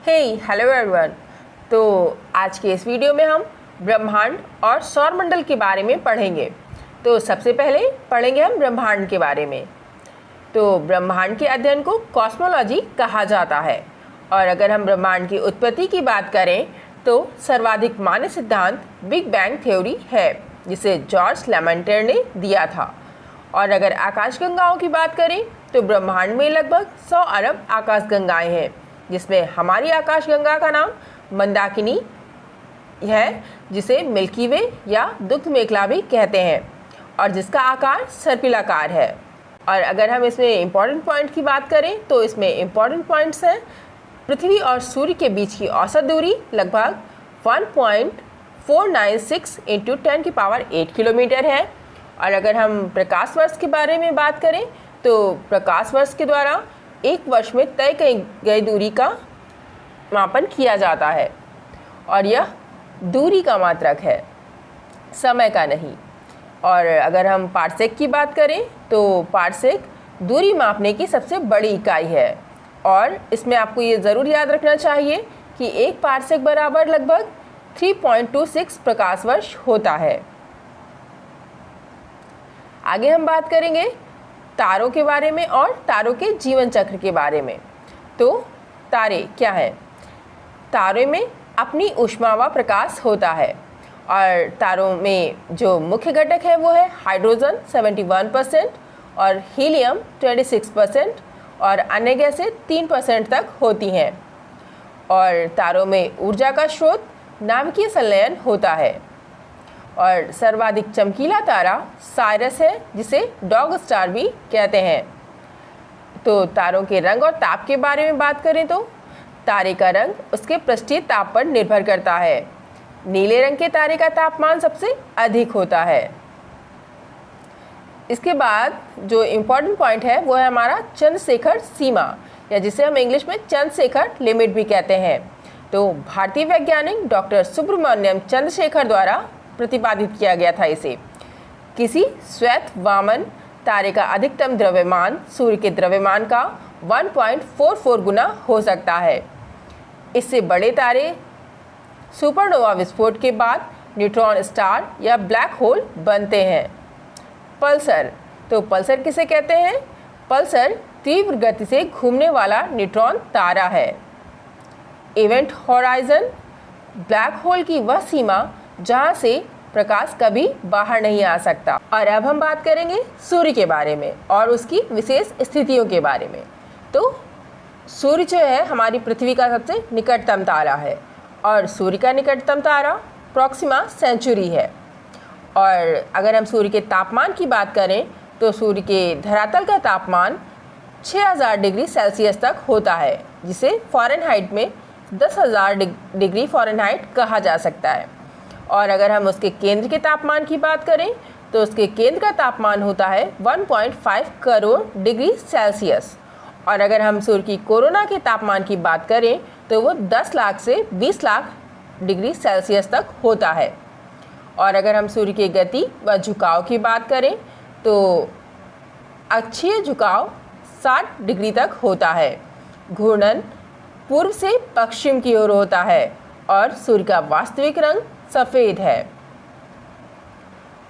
Hello everyone. तो आज के इस वीडियो में हम ब्रह्मांड और सौरमंडल के बारे में पढ़ेंगे। तो सबसे पहले पढ़ेंगे हम ब्रह्मांड के बारे में। तो ब्रह्मांड के अध्ययन को कॉस्मोलॉजी कहा जाता है। और अगर हम ब्रह्मांड की उत्पत्ति की बात करें तो सर्वाधिक मान्य सिद्धांत बिग बैंग थ्योरी है, जिसे जॉर्ज लेमेंटर ने दिया था। और अगर आकाशगंगाओं की बात करें तो ब्रह्मांड में लगभग 100 अरब आकाशगंगाएं हैं, जिसमें हमारी आकाशगंगा का नाम मंदाकिनी है, जिसे मिल्की वे या दुग्ध मेखला भी कहते हैं और जिसका आकार सर्पिलाकार है। और अगर हम इसमें इम्पॉर्टेंट पॉइंट की बात करें तो इसमें इम्पॉर्टेंट पॉइंट्स हैं। पृथ्वी और सूर्य के बीच की औसत दूरी लगभग 1.496 × 10⁸ किलोमीटर है। और अगर हम प्रकाश वर्ष के बारे में बात करें तो प्रकाश वर्ष के द्वारा एक वर्ष में तय की गई दूरी का मापन किया जाता है और यह दूरी का मात्रक है, समय का नहीं। और अगर हम पारसेक की बात करें तो पारसेक दूरी मापने की सबसे बड़ी इकाई है। और इसमें आपको ये ज़रूर याद रखना चाहिए कि एक पारसेक बराबर लगभग 3.26 प्रकाश वर्ष होता है। आगे हम बात करेंगे तारों के बारे में और तारों के जीवन चक्र के बारे में। तो तारे क्या हैं? तारों में अपनी ऊष्मा व प्रकाश होता है और तारों में जो मुख्य घटक है वो है हाइड्रोजन 71% और हीलियम 26% और अन्य गैसें 3% तक होती हैं। और तारों में ऊर्जा का स्रोत नाभिकीय संलयन होता है। और सर्वाधिक चमकीला तारा साइरस है, जिसे डॉग स्टार भी कहते हैं। तो तारों के रंग और ताप के बारे में बात करें तो तारे का रंग उसके पृष्ठीय ताप पर निर्भर करता है। नीले रंग के तारे का तापमान सबसे अधिक होता है। इसके बाद जो इम्पोर्टेंट पॉइंट है वो है हमारा चंद्रशेखर सीमा, या जिसे हम इंग्लिश में चंद्रशेखर लिमिट भी कहते हैं। तो भारतीय वैज्ञानिक डॉक्टर सुब्रमण्यम चंद्रशेखर द्वारा प्रतिपादित किया गया था इसे। किसी श्वेत वामन तारे का अधिकतम द्रव्यमान सूर्य के द्रव्यमान का 1.44 गुना हो सकता है। इससे बड़े तारे सुपरनोवा विस्फोट के बाद न्यूट्रॉन स्टार या ब्लैक होल बनते हैं। पल्सर, तो पल्सर किसे कहते हैं? पल्सर तीव्र गति से घूमने वाला न्यूट्रॉन तारा है। इवेंट हॉराइजन, ब्लैक होल की वह सीमा जहाँ से प्रकाश कभी बाहर नहीं आ सकता। और अब हम बात करेंगे सूर्य के बारे में और उसकी विशेष स्थितियों के बारे में। तो सूर्य जो है हमारी पृथ्वी का सबसे निकटतम तारा है और सूर्य का निकटतम तारा प्रॉक्सिमा सेंचुरी है। और अगर हम सूर्य के तापमान की बात करें तो सूर्य के धरातल का तापमान 6000 डिग्री सेल्सियस तक होता है, जिसे फ़ारेनहाइट में 10,000 डिग्री फ़ारेनहाइट कहा जा सकता है। और अगर हम उसके केंद्र के तापमान की बात करें तो उसके केंद्र का तापमान होता है 1.5 करोड़ डिग्री सेल्सियस। और अगर हम सूर्य की कोरोना के तापमान की बात करें तो वो 10 लाख से 20 लाख डिग्री सेल्सियस तक होता है। और अगर हम सूर्य की गति व झुकाव की बात करें तो अक्षीय झुकाव 60 डिग्री तक होता है। घूर्णन पूर्व से पश्चिम की ओर होता है और सूर्य का वास्तविक रंग सफ़ेद है।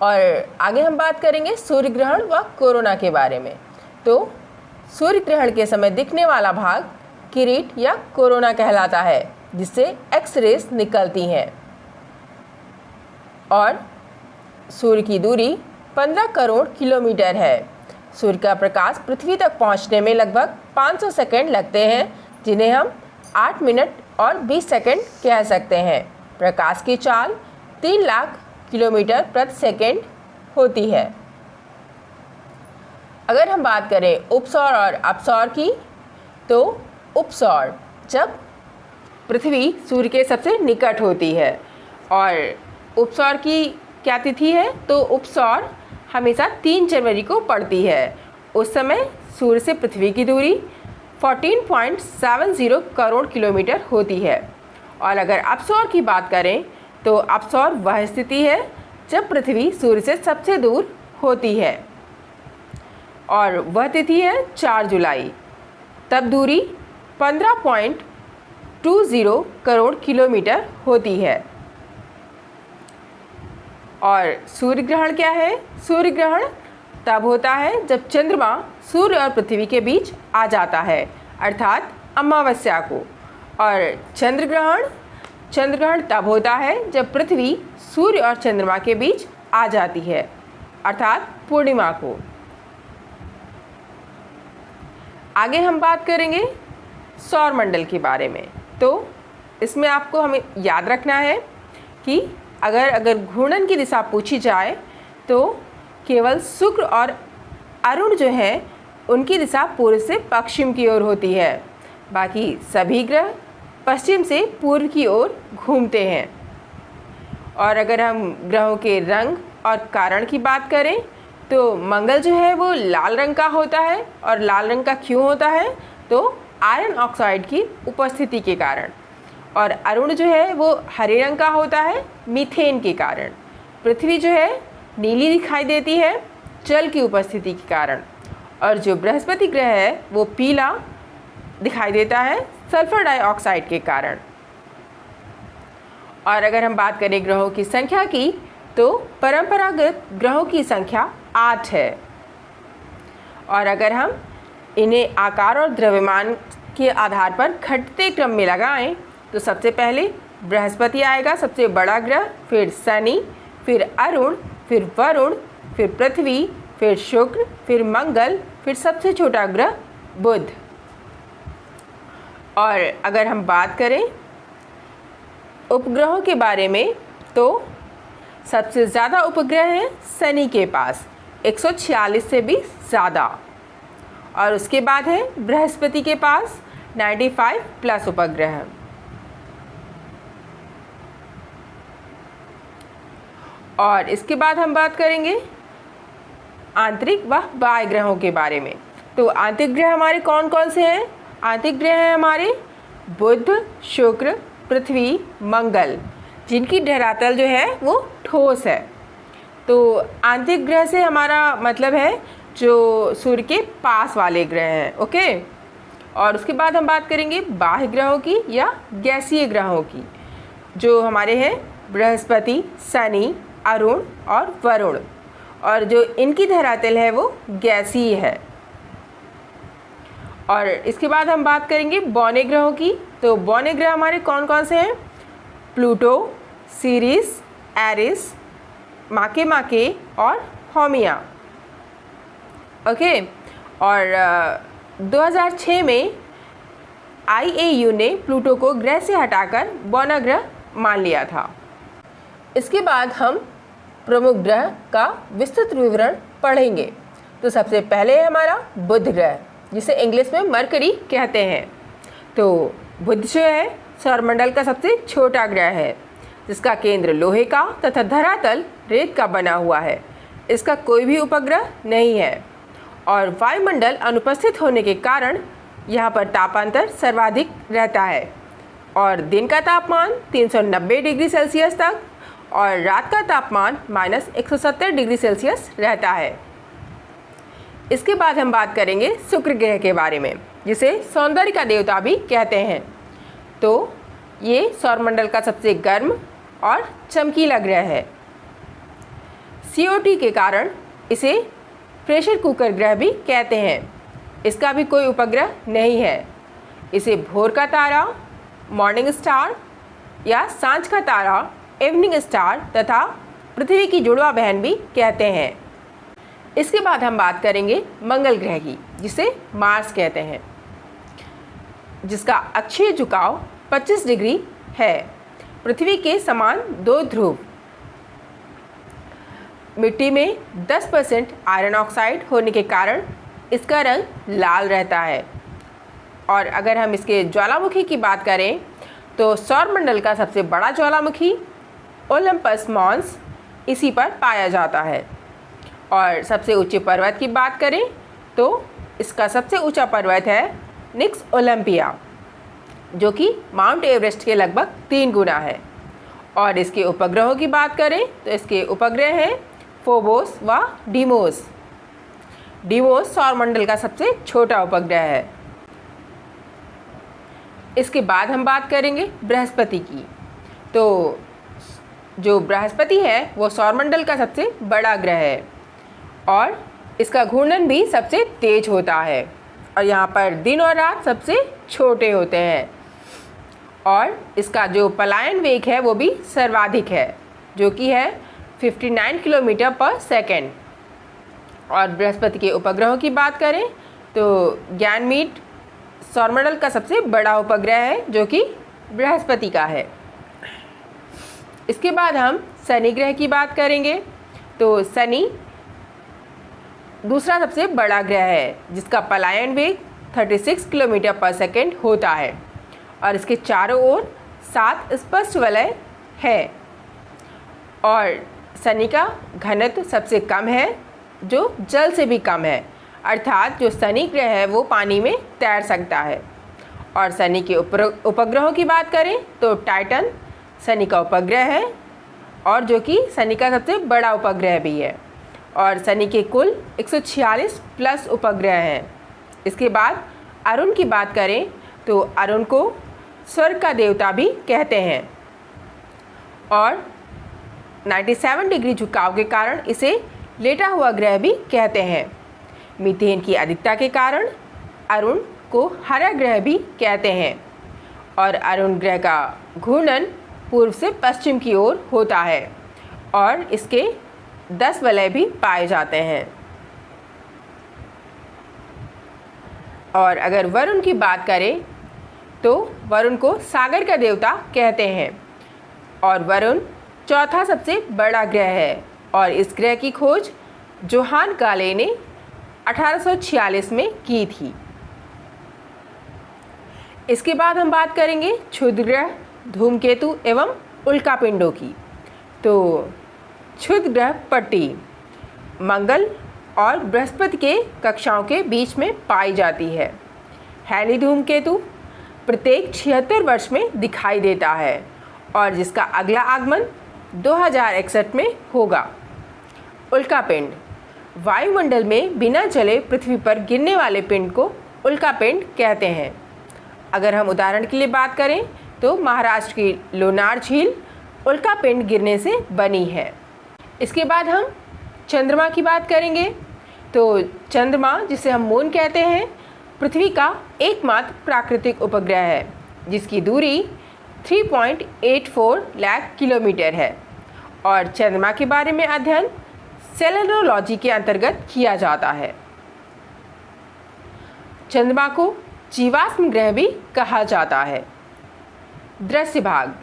और आगे हम बात करेंगे सूर्य ग्रहण व कोरोना के बारे में। तो सूर्य ग्रहण के समय दिखने वाला भाग किरीट या कोरोना कहलाता है, जिससे एक्स रेस निकलती हैं। और सूर्य की दूरी 15 करोड़ किलोमीटर है। सूर्य का प्रकाश पृथ्वी तक पहुंचने में लगभग 500 सेकंड लगते हैं, जिन्हें हम 8 मिनट और 20 सेकंड कह सकते हैं। प्रकाश की चाल 3 लाख किलोमीटर प्रति सेकंड होती है। अगर हम बात करें उपसौर और अपसौर की, तो उपसौर जब पृथ्वी सूर्य के सबसे निकट होती है। और उपसौर की क्या तिथि है? तो उपसौर हमेशा 3 जनवरी को पड़ती है। उस समय सूर्य से पृथ्वी की दूरी 14.70 करोड़ किलोमीटर होती है। और अगर अपसौर की बात करें तो अपसौर वह स्थिति है जब पृथ्वी सूर्य से सबसे दूर होती है और वह तिथि है 4 जुलाई। तब दूरी 20 करोड़ किलोमीटर होती है। और सूर्य ग्रहण क्या है? सूर्य ग्रहण तब होता है जब चंद्रमा सूर्य और पृथ्वी के बीच आ जाता है, अर्थात अमावस्या को। और चंद्र ग्रहण तब होता है जब पृथ्वी सूर्य और चंद्रमा के बीच आ जाती है, अर्थात पूर्णिमा को। आगे हम बात करेंगे सौर मंडल के बारे में। तो इसमें आपको हमें याद रखना है कि अगर घूर्णन की दिशा पूछी जाए तो केवल शुक्र और अरुण जो है उनकी दिशा पूर्व से पश्चिम की ओर होती है, बाकी सभी ग्रह पश्चिम से पूर्व की ओर घूमते हैं। और अगर हम ग्रहों के रंग और कारण की बात करें तो मंगल जो है वो लाल रंग का होता है, और लाल रंग का क्यों होता है? तो आयरन ऑक्साइड की उपस्थिति के कारण। और अरुण जो है वो हरे रंग का होता है, मीथेन के कारण। पृथ्वी जो है नीली दिखाई देती है, जल की उपस्थिति के कारण। और जो बृहस्पति ग्रह है वो पीला दिखाई देता है, सल्फर डाइऑक्साइड के कारण। और अगर हम बात करें ग्रहों की संख्या की तो परंपरागत ग्रहों की संख्या 8 है। और अगर हम इन्हें आकार और द्रव्यमान के आधार पर घटते क्रम में लगाएं तो सबसे पहले बृहस्पति आएगा, सबसे बड़ा ग्रह, फिर शनि, फिर अरुण, फिर वरुण, फिर पृथ्वी, फिर शुक्र, फिर मंगल, फिर सबसे छोटा ग्रह बुध। और अगर हम बात करें उपग्रहों के बारे में तो सबसे ज़्यादा उपग्रह हैं शनि के पास, 146 से भी ज़्यादा। और उसके बाद है बृहस्पति के पास 95 प्लस उपग्रह। और इसके बाद हम बात करेंगे आंतरिक व बाह्य ग्रहों के बारे में। तो आंतरिक ग्रह हमारे कौन कौन से हैं? आंतरिक ग्रह हैं हमारे बुध, शुक्र, पृथ्वी, मंगल, जिनकी धरातल जो है वो ठोस है। तो आंतरिक ग्रह से हमारा मतलब है जो सूर्य के पास वाले ग्रह हैं, ओके। और उसके बाद हम बात करेंगे बाह्य ग्रहों की या गैसीय ग्रहों की, जो हमारे हैं बृहस्पति, शनि, अरुण और वरुण। और जो इनकी धरातल है वो गैसीय है। और इसके बाद हम बात करेंगे बौने ग्रहों की। तो बौने ग्रह हमारे कौन कौन से हैं? प्लूटो, सीरिस, एरिस, माके और होमिया, ओके। और 2006 में IAU ने प्लूटो को ग्रह से हटाकर बौना ग्रह मान लिया था। इसके बाद हम प्रमुख ग्रह का विस्तृत विवरण पढ़ेंगे। तो सबसे पहले है हमारा बुध ग्रह, जिसे इंग्लिश में मरकरी कहते हैं। तो बुध जो है सौरमंडल का सबसे छोटा ग्रह है, जिसका केंद्र लोहे का तथा धरातल रेत का बना हुआ है। इसका कोई भी उपग्रह नहीं है और वायुमंडल अनुपस्थित होने के कारण यहाँ पर तापांतर सर्वाधिक रहता है और दिन का तापमान 390 डिग्री सेल्सियस तक और रात का तापमान -170 डिग्री सेल्सियस रहता है। इसके बाद हम बात करेंगे शुक्र ग्रह के बारे में, जिसे सौंदर्य का देवता भी कहते हैं। तो ये सौरमंडल का सबसे गर्म और चमकीला ग्रह है। CO2 के कारण इसे प्रेशर कुकर ग्रह भी कहते हैं। इसका भी कोई उपग्रह नहीं है। इसे भोर का तारा, मॉर्निंग स्टार या सांझ का तारा, इवनिंग स्टार तथा पृथ्वी की जुड़वा बहन भी कहते हैं। इसके बाद हम बात करेंगे मंगल ग्रह की, जिसे मार्स कहते हैं, जिसका अक्षीय झुकाव 25 डिग्री है। पृथ्वी के समान 2 ध्रुव। मिट्टी में 10% आयरन ऑक्साइड होने के कारण इसका रंग लाल रहता है। और अगर हम इसके ज्वालामुखी की बात करें तो सौरमंडल का सबसे बड़ा ज्वालामुखी ओलंपस मॉन्स इसी पर पाया जाता है। और सबसे ऊंचे पर्वत की बात करें तो इसका सबसे ऊंचा पर्वत है निक्स ओलंपिया, जो कि माउंट एवरेस्ट के लगभग 3 गुना है। और इसके उपग्रहों की बात करें तो इसके उपग्रह हैं फोबोस व डीमोस। डीमोस सौरमंडल का सबसे छोटा उपग्रह है। इसके बाद हम बात करेंगे बृहस्पति की। तो जो बृहस्पति है वो सौरमंडल का सबसे बड़ा ग्रह है और इसका घूर्णन भी सबसे तेज होता है और यहाँ पर दिन और रात सबसे छोटे होते हैं और इसका जो पलायन वेग है वो भी सर्वाधिक है जो कि है 59 किलोमीटर पर सेकेंड। और बृहस्पति के उपग्रहों की बात करें तो गैनमीड सौरमंडल का सबसे बड़ा उपग्रह है जो कि बृहस्पति का है। इसके बाद हम शनि ग्रह की बात करेंगे तो शनि दूसरा सबसे बड़ा ग्रह है जिसका पलायन वेग 36 किलोमीटर पर सेकेंड होता है और इसके चारों ओर 7 स्पष्ट वलय है और शनि का घनत्व सबसे कम है जो जल से भी कम है, अर्थात जो शनि ग्रह है वो पानी में तैर सकता है। और शनि के उपग्रहों की बात करें तो टाइटन शनि का उपग्रह है और जो कि शनि का सबसे बड़ा उपग्रह भी है और शनि के कुल 146 प्लस उपग्रह हैं। इसके बाद अरुण की बात करें तो अरुण को स्वर्ग का देवता भी कहते हैं और 97 डिग्री झुकाव के कारण इसे लेटा हुआ ग्रह भी कहते हैं। मीथेन की अधिकता के कारण अरुण को हरा ग्रह भी कहते हैं और अरुण ग्रह का घूर्णन पूर्व से पश्चिम की ओर होता है और इसके 10 वलय भी पाए जाते हैं। और अगर वरुण की बात करें तो वरुण को सागर का देवता कहते हैं और वरुण चौथा सबसे बड़ा ग्रह है और इस ग्रह की खोज जोहान गाले ने 1846 में की थी। इसके बाद हम बात करेंगे क्षुद्र ग्रह, धूमकेतु एवं उल्कापिंडों की। तो क्षुद्र ग्रह पट्टी मंगल और बृहस्पति के कक्षाओं के बीच में पाई जाती है। हैली धूमकेतु प्रत्येक 76 वर्ष में दिखाई देता है और जिसका अगला आगमन 2061 में होगा। उल्कापिंड वायुमंडल में बिना जले पृथ्वी पर गिरने वाले पिंड को उल्कापिंड कहते हैं। अगर हम उदाहरण के लिए बात करें तो महाराष्ट्र की लोनार झील उल्कापिंड गिरने से बनी है। इसके बाद हम चंद्रमा की बात करेंगे तो चंद्रमा जिसे हम मून कहते हैं पृथ्वी का एकमात्र प्राकृतिक उपग्रह है जिसकी दूरी 3.84 लाख किलोमीटर है और चंद्रमा के बारे में अध्ययन सेलेनोलॉजी के अंतर्गत किया जाता है। चंद्रमा को जीवाश्म ग्रह भी कहा जाता है। दृश्य भाग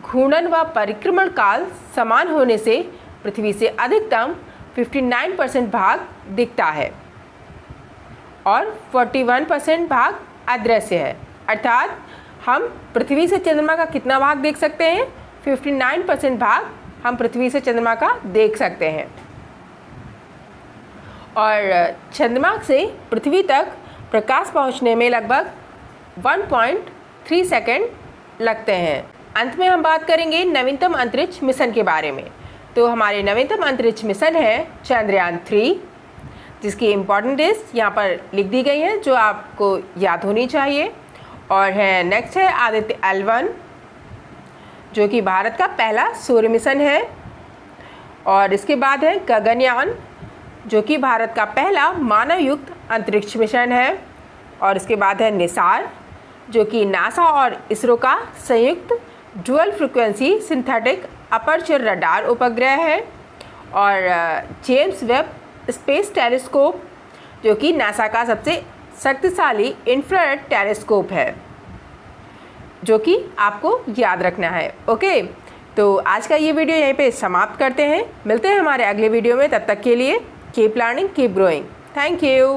घूर्णन व परिक्रमण काल समान होने से पृथ्वी से अधिकतम 59% भाग दिखता है और 41% भाग अदृश्य है, अर्थात हम पृथ्वी से चंद्रमा का कितना भाग देख सकते हैं? 59% भाग हम पृथ्वी से चंद्रमा का देख सकते हैं। और चंद्रमा से पृथ्वी तक प्रकाश पहुंचने में लगभग 1.3 सेकंड लगते हैं। अंत में हम बात करेंगे नवीनतम अंतरिक्ष मिशन के बारे में। तो हमारे नवीनतम अंतरिक्ष मिशन है चंद्रयान 3 जिसकी इम्पॉर्टेंट डेट्स यहाँ पर लिख दी गई हैं जो आपको याद होनी चाहिए। और है नेक्स्ट है आदित्य L1 जो कि भारत का पहला सूर्य मिशन है। और इसके बाद है गगनयान जो कि भारत का पहला मानव युक्त अंतरिक्ष मिशन है। और इसके बाद है निसार जो कि नासा और इसरो का संयुक्त dual frequency synthetic aperture radar उपग्रह है। और जेम्स वेब स्पेस टेलीस्कोप जो कि नासा का सबसे शक्तिशाली इंफ्रारेड टेलीस्कोप है जो कि आपको याद रखना है। ओके, तो आज का ये वीडियो यहीं पे समाप्त करते हैं। मिलते हैं हमारे अगले वीडियो में, तब तक के लिए keep learning keep growing. Thank you.